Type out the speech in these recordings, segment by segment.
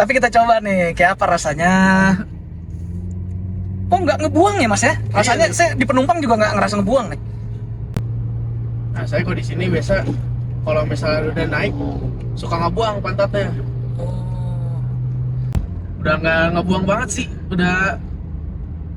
Tapi kita coba nih, kayak apa rasanya. Oh, nggak ngebuang ya mas ya? Rasanya Iya. saya di penumpang juga nggak ngerasa ngebuang nih. Nah, saya kok di sini biasa kalau misalnya udah naik suka ngebuang pantatnya. Oh. Udah nggak ngebuang banget sih, udah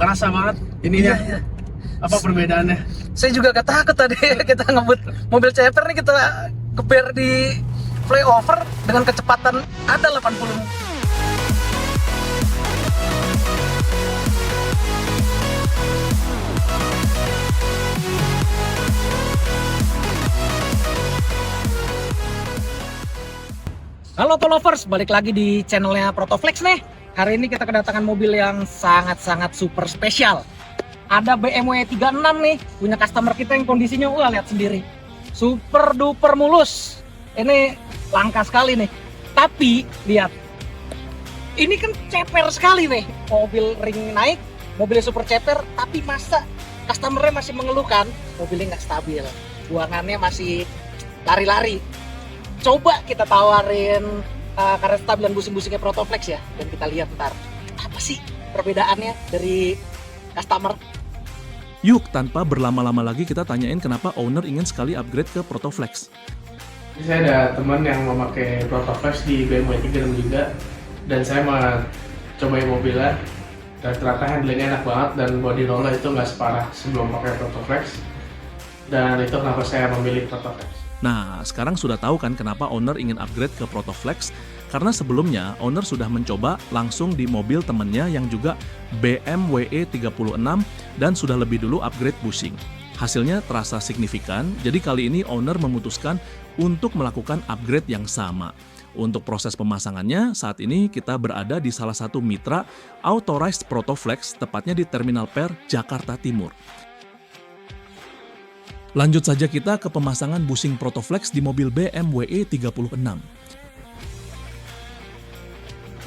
kerasa banget ininya. Iya. Apa perbedaannya? Saya juga gak takut tadi kita ngebut mobil ceper nih, kita keber di flyover dengan kecepatan ada 80. Halo Polovers, balik lagi di channelnya Protoflex nih. Hari ini kita kedatangan mobil yang sangat-sangat super spesial. Ada BMW 36 nih, punya customer kita yang kondisinya, wah lihat sendiri, super duper mulus. Ini langka sekali nih. Tapi lihat, ini kan ceper sekali nih, mobil ring naik, mobilnya super ceper. Tapi masa customernya masih mengeluhkan mobilnya nggak stabil, buangannya masih lari-lari. Coba kita tawarin karet stabil dan busing-busingnya Protoflex ya, dan kita lihat ntar apa sih perbedaannya dari customer. Yuk, tanpa berlama-lama lagi kita tanyain kenapa owner ingin sekali upgrade ke Protoflex. Saya ada teman yang memakai Protoflex di BMW 36 juga, dan saya mau cobain mobilnya, dan ternyata handlingnya enak banget dan body rollnya itu nggak separah sebelum pakai Protoflex, dan itu kenapa saya memilih Protoflex. Nah, sekarang sudah tahu kan kenapa owner ingin upgrade ke Protoflex? Karena sebelumnya owner sudah mencoba langsung di mobil temennya yang juga BMW E36 dan sudah lebih dulu upgrade bushing. Hasilnya terasa signifikan, jadi kali ini owner memutuskan untuk melakukan upgrade yang sama. Untuk proses pemasangannya, saat ini kita berada di salah satu mitra authorized Protoflex, tepatnya di Terminal Per, Jakarta Timur. Lanjut saja kita ke pemasangan bushing Protoflex di mobil BMW E36.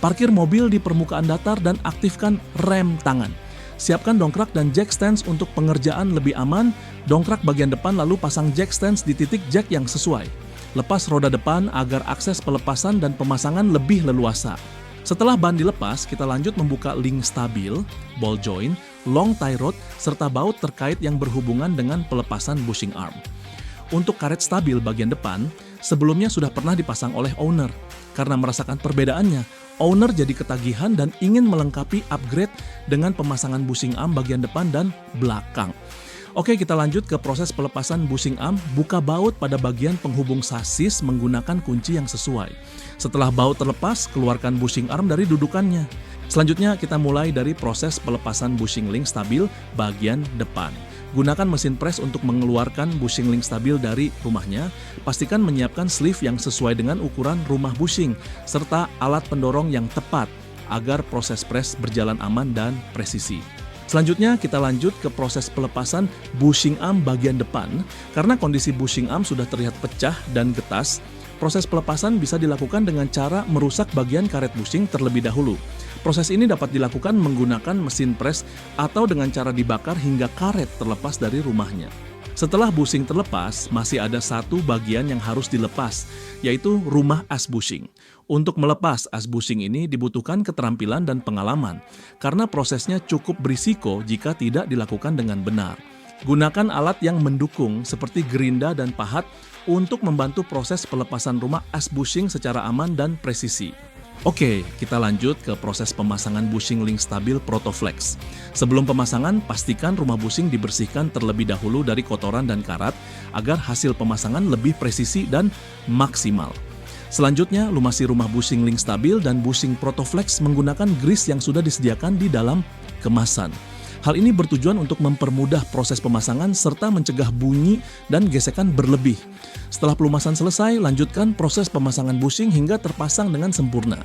Parkir mobil di permukaan datar dan aktifkan rem tangan. Siapkan dongkrak dan jack stands untuk pengerjaan lebih aman. Dongkrak bagian depan lalu pasang jack stands di titik jack yang sesuai. Lepas roda depan agar akses pelepasan dan pemasangan lebih leluasa. Setelah ban dilepas, kita lanjut membuka link stabil, ball joint, long tie rod, serta baut terkait yang berhubungan dengan pelepasan bushing arm. Untuk karet stabil bagian depan, sebelumnya sudah pernah dipasang oleh owner. Karena merasakan perbedaannya, owner jadi ketagihan dan ingin melengkapi upgrade dengan pemasangan bushing arm bagian depan dan belakang. Oke, kita lanjut ke proses pelepasan bushing arm. Buka baut pada bagian penghubung sasis menggunakan kunci yang sesuai. Setelah baut terlepas, keluarkan bushing arm dari dudukannya. Selanjutnya, kita mulai dari proses pelepasan bushing link stabil bagian depan. Gunakan mesin press untuk mengeluarkan bushing link stabil dari rumahnya. Pastikan menyiapkan sleeve yang sesuai dengan ukuran rumah bushing, serta alat pendorong yang tepat agar proses press berjalan aman dan presisi. Selanjutnya kita lanjut ke proses pelepasan bushing arm bagian depan. Karena kondisi bushing arm sudah terlihat pecah dan getas, proses pelepasan bisa dilakukan dengan cara merusak bagian karet bushing terlebih dahulu. Proses ini dapat dilakukan menggunakan mesin press atau dengan cara dibakar hingga karet terlepas dari rumahnya. Setelah bushing terlepas, masih ada satu bagian yang harus dilepas, yaitu rumah as bushing. Untuk melepas as bushing ini dibutuhkan keterampilan dan pengalaman, karena prosesnya cukup berisiko jika tidak dilakukan dengan benar. Gunakan alat yang mendukung seperti gerinda dan pahat untuk membantu proses pelepasan rumah as bushing secara aman dan presisi. Oke, kita lanjut ke proses pemasangan bushing link stabil Protoflex. Sebelum pemasangan, pastikan rumah bushing dibersihkan terlebih dahulu dari kotoran dan karat agar hasil pemasangan lebih presisi dan maksimal. Selanjutnya, lumasi rumah bushing link stabil dan bushing Protoflex menggunakan grease yang sudah disediakan di dalam kemasan. Hal ini bertujuan untuk mempermudah proses pemasangan serta mencegah bunyi dan gesekan berlebih. Setelah pelumasan selesai, lanjutkan proses pemasangan bushing hingga terpasang dengan sempurna.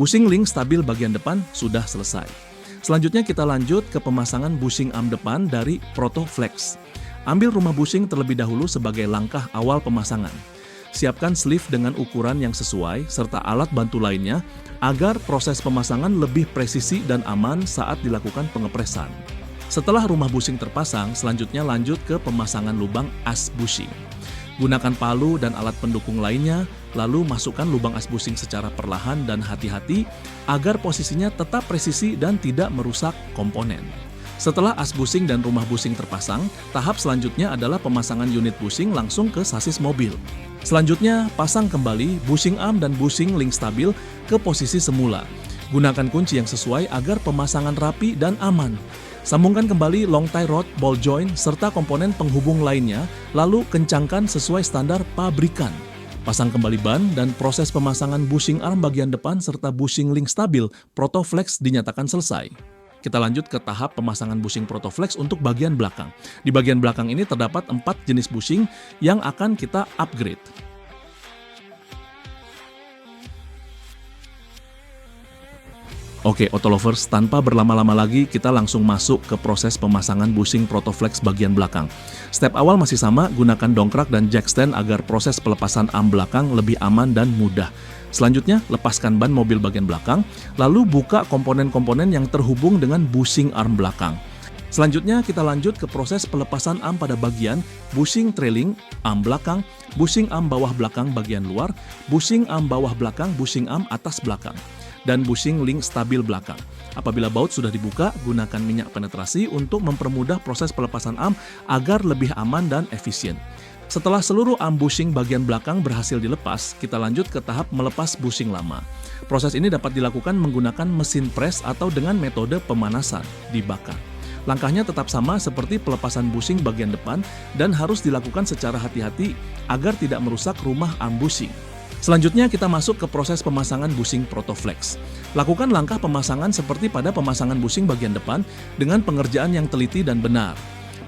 Bushing link stabil bagian depan sudah selesai. Selanjutnya kita lanjut ke pemasangan bushing arm depan dari Protoflex. Ambil rumah bushing terlebih dahulu sebagai langkah awal pemasangan. Siapkan sleeve dengan ukuran yang sesuai serta alat bantu lainnya agar proses pemasangan lebih presisi dan aman saat dilakukan pengepresan. Setelah rumah bushing terpasang, selanjutnya lanjut ke pemasangan lubang as bushing. Gunakan palu dan alat pendukung lainnya, lalu masukkan lubang as busing secara perlahan dan hati-hati agar posisinya tetap presisi dan tidak merusak komponen. Setelah as busing dan rumah busing terpasang, tahap selanjutnya adalah pemasangan unit busing langsung ke sasis mobil. Selanjutnya, pasang kembali busing arm dan busing link stabil ke posisi semula. Gunakan kunci yang sesuai agar pemasangan rapi dan aman. Sambungkan kembali long tie rod, ball joint, serta komponen penghubung lainnya, lalu kencangkan sesuai standar pabrikan. Pasang kembali ban dan proses pemasangan bushing arm bagian depan serta bushing link stabil Protoflex dinyatakan selesai. Kita lanjut ke tahap pemasangan bushing Protoflex untuk bagian belakang. Di bagian belakang ini terdapat 4 jenis bushing yang akan kita upgrade. Oke, Autolovers, tanpa berlama-lama lagi, kita langsung masuk ke proses pemasangan bushing Protoflex bagian belakang. Step awal masih sama, gunakan dongkrak dan jack stand agar proses pelepasan arm belakang lebih aman dan mudah. Selanjutnya, lepaskan ban mobil bagian belakang, lalu buka komponen-komponen yang terhubung dengan bushing arm belakang. Selanjutnya, kita lanjut ke proses pelepasan arm pada bagian bushing trailing, arm belakang, bushing arm bawah belakang bagian luar, bushing arm bawah belakang, bushing arm atas belakang, dan bushing link stabil belakang. Apabila baut sudah dibuka, gunakan minyak penetrasi untuk mempermudah proses pelepasan arm agar lebih aman dan efisien. Setelah seluruh arm bushing bagian belakang berhasil dilepas, kita lanjut ke tahap melepas bushing lama. Proses ini dapat dilakukan menggunakan mesin press atau dengan metode pemanasan, dibakar. Langkahnya tetap sama seperti pelepasan bushing bagian depan dan harus dilakukan secara hati-hati agar tidak merusak rumah arm bushing. Selanjutnya kita masuk ke proses pemasangan bushing Protoflex. Lakukan langkah pemasangan seperti pada pemasangan bushing bagian depan dengan pengerjaan yang teliti dan benar.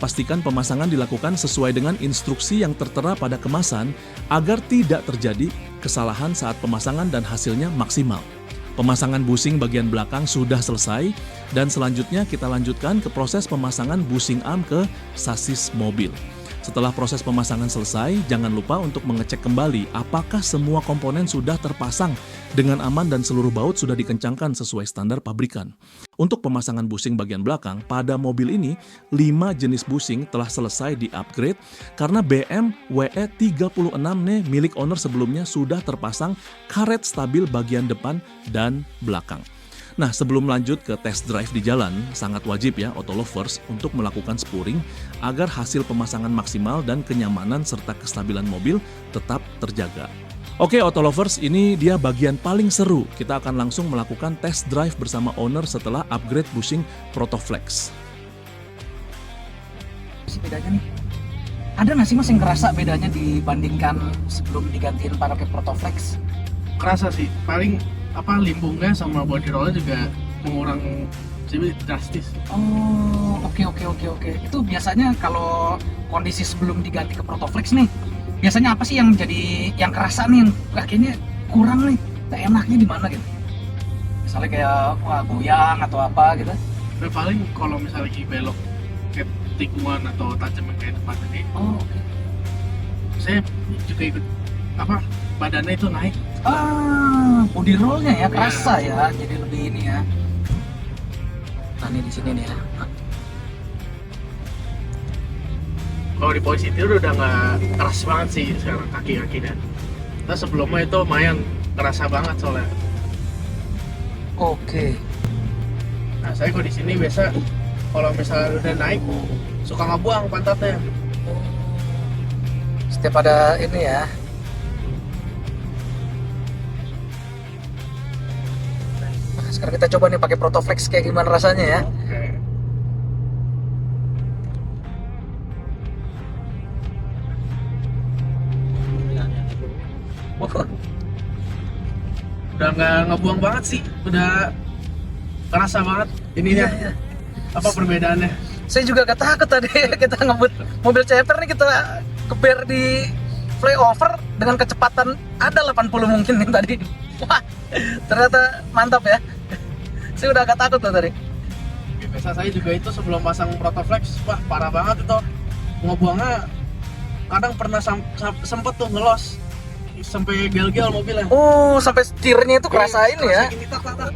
Pastikan pemasangan dilakukan sesuai dengan instruksi yang tertera pada kemasan agar tidak terjadi kesalahan saat pemasangan dan hasilnya maksimal. Pemasangan bushing bagian belakang sudah selesai dan selanjutnya kita lanjutkan ke proses pemasangan bushing arm ke sasis mobil. Setelah proses pemasangan selesai, jangan lupa untuk mengecek kembali apakah semua komponen sudah terpasang dengan aman dan seluruh baut sudah dikencangkan sesuai standar pabrikan. Untuk pemasangan bushing bagian belakang, pada mobil ini 5 jenis bushing telah selesai di-upgrade karena BM WE36 milik owner sebelumnya sudah terpasang karet stabil bagian depan dan belakang. Nah, sebelum lanjut ke test drive di jalan, sangat wajib ya Autolovers untuk melakukan spuring agar hasil pemasangan maksimal dan kenyamanan serta kestabilan mobil tetap terjaga. Oke Autolovers, ini dia bagian paling seru. Kita akan langsung melakukan test drive bersama owner setelah upgrade bushing Protoflex. Bedanya nih, ada nggak sih mas yang kerasa bedanya dibandingkan sebelum digantiin pakai Protoflex? Kerasa sih, paling limbungnya sama body rollnya juga mengurang jadi drastis. Oh, oke. Itu biasanya kalau kondisi sebelum diganti ke Protoflex nih, biasanya apa sih yang kerasa nih, yang kayaknya kurang nih, tak enaknya di mana gitu? Misalnya kayak goyang atau apa gitu? Nah, paling kalau misalnya lagi belok kayak tikungan atau tajam kayak depan tadi. Oh, oke. Saya juga ikut badannya itu naik. Body rollnya ya kerasa ya, jadi lebih ini ya. Nah ini di sini nih ya. Kalau di posisi itu udah nggak keras banget sih sekarang kaki-kakinya. Nah sebelumnya itu lumayan kerasa banget soalnya. Oke. Nah saya kalau di sini biasa kalau misalnya udah naik suka ngebuang pantatnya. Setiap ada ini ya. Sekarang kita coba nih pakai Protoflex kayak gimana rasanya ya. Oke. Udah nggak ngebuang banget sih, udah kerasa banget ininya. Iya. Apa perbedaannya? Saya juga gak takut tadi kita ngebut mobil CFR nih, kita keber di flyover dengan kecepatan ada 80 mungkin yang tadi. Wah, ternyata mantap ya. Saya udah agak takut tuh tadi. Biasa saya juga itu sebelum pasang Protoflex, wah parah banget itu. Ngebuangnya kadang pernah sempet tuh ngelos sampai gel-gel mobilnya. Oh, sampai setirnya itu kerasain ya.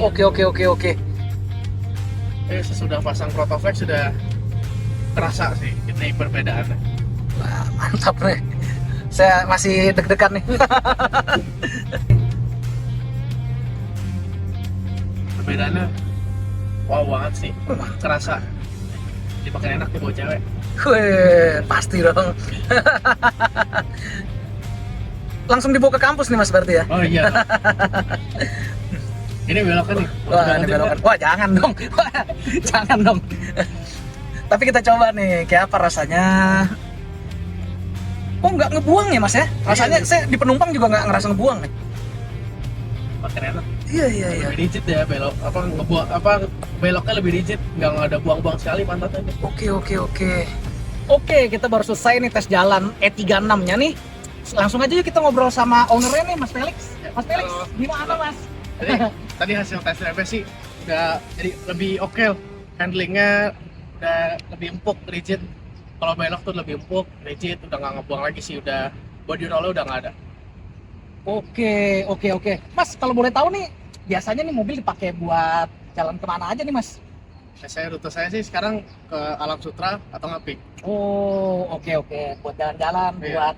Oke. Sesudah pasang Protoflex sudah terasa sih ini perbedaannya. Wah, mantap nih. Saya masih deg-degan nih. Perbedaannya wow banget sih, kerasa dipakai enak dibawa cewek. Wih, pasti dong. Langsung dibawa ke kampus nih Mas berarti ya? Oh iya. Ini belokan nih. Wah, ini belokan. Wah, jangan dong. Jangan dong. Tapi kita coba nih, kayak apa rasanya? Oh, nggak ngebuang ya Mas ya? Rasanya saya di penumpang juga nggak ngerasa ngebuang nih. Makin enak. Iya, iya, iya. Lebih rigid ya belok, beloknya lebih rigid, nggak ada buang-buang sekali pantatnya. Oke, oke, oke. Oke, kita baru selesai nih tes jalan E36-nya nih. Langsung aja yuk kita ngobrol sama ownernya nih, Mas Felix. Mas Felix, Halo. gimana Mas? Jadi tadi hasil tes drive sih udah jadi lebih oke, handlingnya udah lebih empuk, rigid. Kalau belok tuh lebih empuk, rigid, udah nggak ngebuang lagi sih, udah body roll udah nggak ada. Oke, oke, oke. Mas, kalau boleh tahu nih, biasanya nih mobil dipakai buat jalan kemana aja nih Mas? Rute saya sih sekarang ke Alam Sutra atau Ngapik. Oh, oke, oke. Buat jalan-jalan, Iya. buat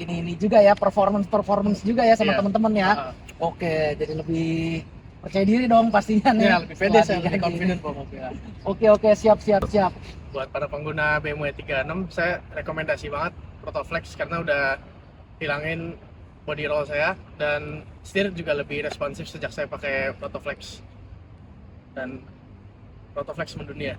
ini juga ya, performance juga ya sama Iya. teman-teman ya. Oke, jadi lebih percaya diri dong pastinya nih. Iya, lebih pede, saya Setelah lebih kayak confident gini. bawa mobilnya. Oke, oke, siap, siap, siap. Buat para pengguna BMW 36, saya rekomendasi banget Protoflex karena udah hilangin body roll saya dan setir juga lebih responsif sejak saya pakai Protoflex. Dan Protoflex mendunia.